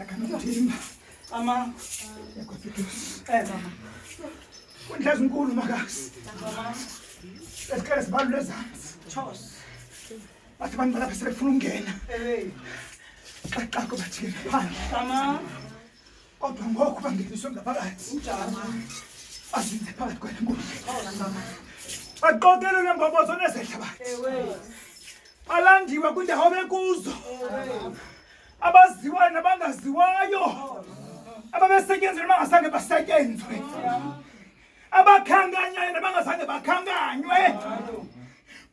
Akamthimba. Mama. Yakofitus. Mama. Kundlazi inkulu makazi. Mama. Esikhala sibalule ezansi. Chos. Bathi abantu balapha sebefuna ukungena. Xaqaqo bathini phandle. Mama. Kodwa ngoku bangeniswe ngaphakathi. Azinze phakathi kwale nkundla. Baqokelwe nembobozo nezehla bakhe. Balandiwe kwindawo bekuzo. Abaziwayo nabangaziwayo. Ababesetyenzwe nabangasange basetyenzwe. Abakhanganyayo nabangazange bakhanganywe.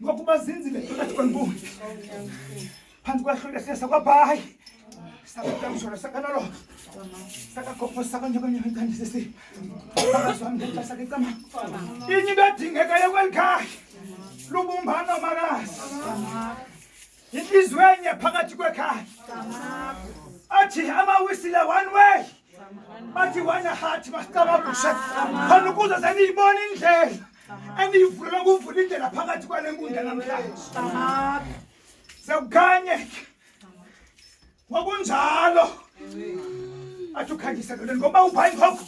Ngoku bazinzile phakathi kwenkundla. Phansi kwahlule siyasa kwabhayi. Sakutamshora sakanalo. Sakakopho sakanyabanya ikhandi sisi. Bakazwami ngexesha kecama. Inye kadingekayo kwelikhaya. Lubumbano makazi. Inhliziyo enye phakathi kwekhaya. Athi amawisile one way. Bathi wanya hathi masicabagusha. Khona ukuze seniyibona indlela. Eniyivula nguvula indlela phakathi kwale nkundla namhlanje. Sekukhanye. Ngokunjalo. Athi ukhanyisa lo ngoba ubhayi ngoko.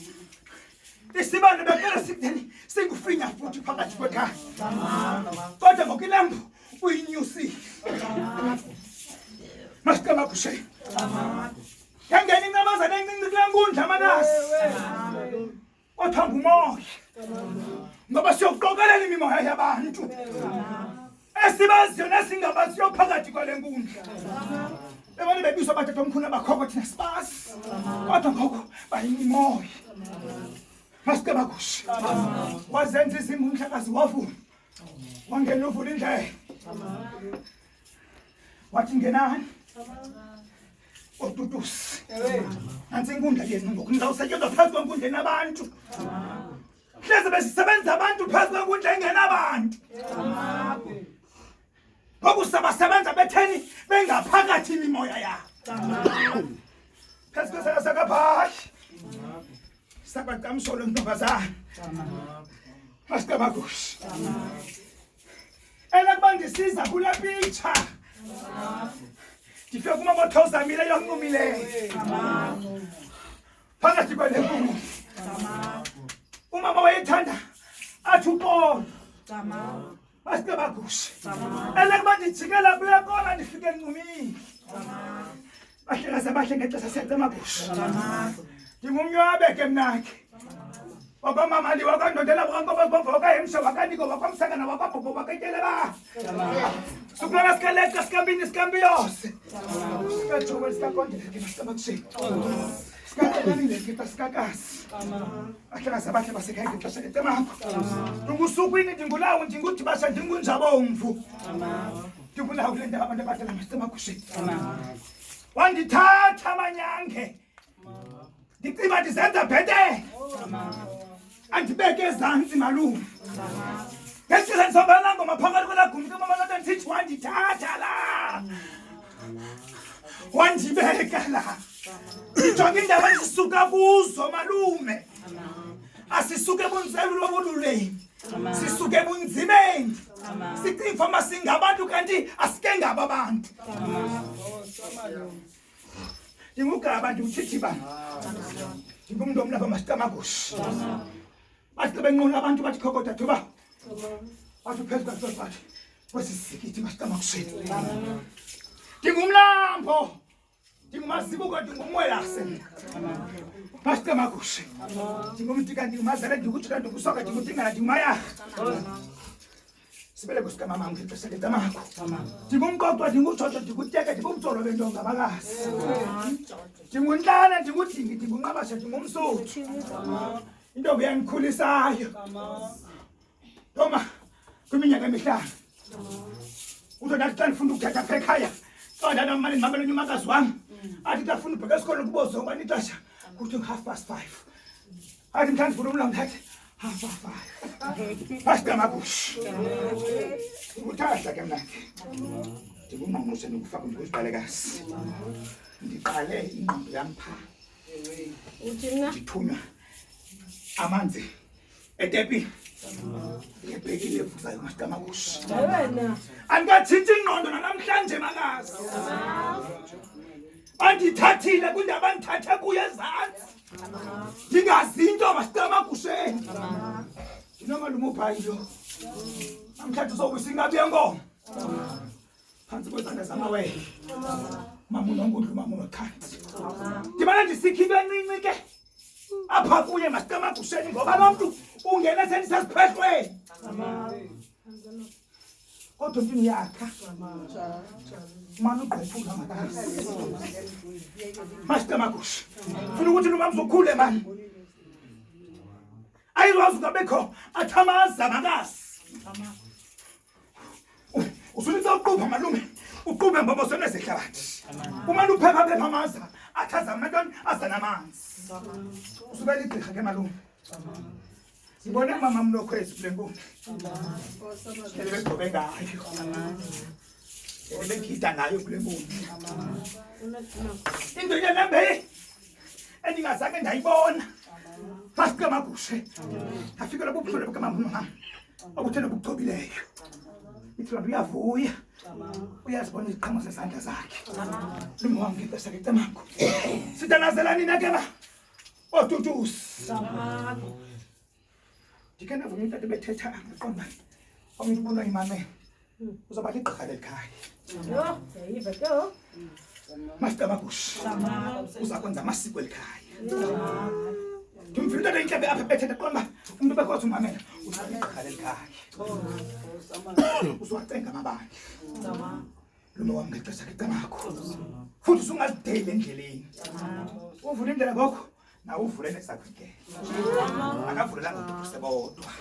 Isibane baqala sikutheni singufinya futhi phakathi kwekhaya. Kodwa ngokulembu uyinyusi. Masicabagusha. Yangena incamazana encinci kule nkundla manasi. Othamba umoya. Ngoba siyokuqokelela imimoya yabantu. Esibaziyo nesingabaziyo phakathi kwale nkundla. Abantu bebizwa bathatha umkhulu abakhokho thina sibasi. Kodwa ngoku bayimimoya. Masicabagusha. Wazenza izimo umhlakazi wavuma. Wangena uvula indlela. Wathi ngenani. Otutusi. Nansi inkundla yenu ngoku nizawusetyenzwa phezu kwenkundla enabantu. Hleze besisebenza abantu phezu kwenkundla engenabantu. Ngoku sabasebenza betheni bengaphakathi imimoya yabo. Phezu kwesela sakabhayi. Sabakamsholo ntombazana. Masicabagusha. Elakuba ndisiza kule picture. Ndifike kumamotho ozamile yonqumileyo. Phakathi kwale nkundla. Umama wayethanda athi uPaul. Masicabagusha. Elakuba ndijikela kule kona ndifike enqumile. Bahleka sabahle ngexesha siyacamagusha. Ndingumnwabe ke mnakhe. Wakwamamali wakwandondela wakwankobazibomvoka emsho wakaniko wakwamsakana wakwabhobho waketyelela. Sukulana sikaleka sikambini sikambiyose. Sikajoweli sikakondela ke masicabagusha. Sikatelanile ke sikakazi. Bahleka sabahle basekhaya ngexesha letemako. Ndingusukwini ndingulawo ndingudibasha ndingunjabomvu. Ndingulawo kule ndawo abantu abadala masicabagusha. Wandithatha amanyange. Ndicinga ndizenza bhetele. Andibeke ezantsi malume. Ngexesha ndisobala ngoma phakathi kwelaa gumbi kamama loo nto ndisithi wandithatha la. Wandibeka la. Ndijonga iindawo esisuka kuzo malume. Asisuke ebunzelu lobululeni. Sisuke ebunzimeni. Sicinga fama singabantu kanti asike ngabo abantu. Ndingugaba ndiwuthithibana. Ndingumntu omlapha masicamagusha. Bathi benqula abantu bathi khokotha thuba. Bathi phezu kwaso bathi kwesi sikithi masicamagusheni. Ndingumlambo. Ndingumazibuko ndingumwelase. Masicamagusha. Ndingumtika ndingumazele ndingujika ndingusoka ndingutingana ndingumaya. Sibele kusikamama ngixesha letamako. Ndingumqoqwa ndingujojo ndinguteke ndingumtsolo bentonga bakazi. Ndinguntlana ndingudingi ndingunqabasha ndingumsuthu. Intombi yangikhulisayo. Toma kwiminyaka emihlanu. Uzondathi xa ndifunda ukuthatha apha ekhaya. Xa ndandamane ndimamele umakazi wam. Athi xa funda ubheka esikolweni kubozo ngoba ixesha kuthi 5:30. Athi mhlawumbi ndifuna umlambo ndathi 5:30. Masicamagusha. Ukuthahla ke mnakhe. Ndingungqongqoshe ndikufaka ndikuzibalekazi. Ndiqale ingqondo yam phaa. Ndithunywa amanzi etepini. Ngibhekile fuzayo masicamagusha. Andikathinthi ingqondo namhlanje makazi. andithathile kwindaba andithathe kuye ezantsi ndingazinto masitamagusheni ndinomalume ubhayilo namhlanje uzowisa ingabi yenkomo phantsi kwezandla zamawele mama unonkundlu mama unokhanti ndimane ndisikhe into encinci ke apha kuye masitamagusheni ngoba lo mntu ungena sendisesiphehlweni kodwa ntini yakha mani ugqophula makazi masitamagushi funa ukuthi nomamzukhule mani ayizwazi ungabekho athamaza makazi usulitsa uqupha malume uquphe ngoba sonezehlabathi umane uphepha amaza athaza amatoni azanamanzi usubela igqirha ke malume sibone mama mnokhwezi kule nkundla ebegcobe ngayo ebekhida ngayo kule nkundla into yenembe endingazange ndayibona fast kamagushe afikela bubuhlule bukamama obuthena bukuthobileyo ithi loo nto uyavuya uyazibona iziqhamo zezandla zakhe lumwangekesake tamango sitanazelani na ke ba otutusi ndike ndavunya into bethetha ngaqonda omnye ubona imame uzawuba ligqirha lelikhaya masitamagushi uza kwenza amasiko elikhaya ndimfile into intlebe apha bethetha qonda umntu bekhoza umamela uzawuba ligqirha lelikhaya uzowacenga amabandla lume wam ngexesha kecamakho futhi usungazideli endleleni uvule indlela ngoko nawe uvule nezakho indlela akavulelanga umuntu sebodwa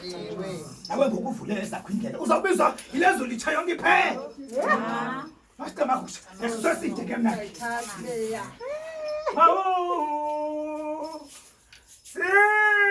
nawe ngokuvulele ezakho indlela uzawubizwa yilezo litsha yonke iphela masitamagushi nesisoside ke mna silunge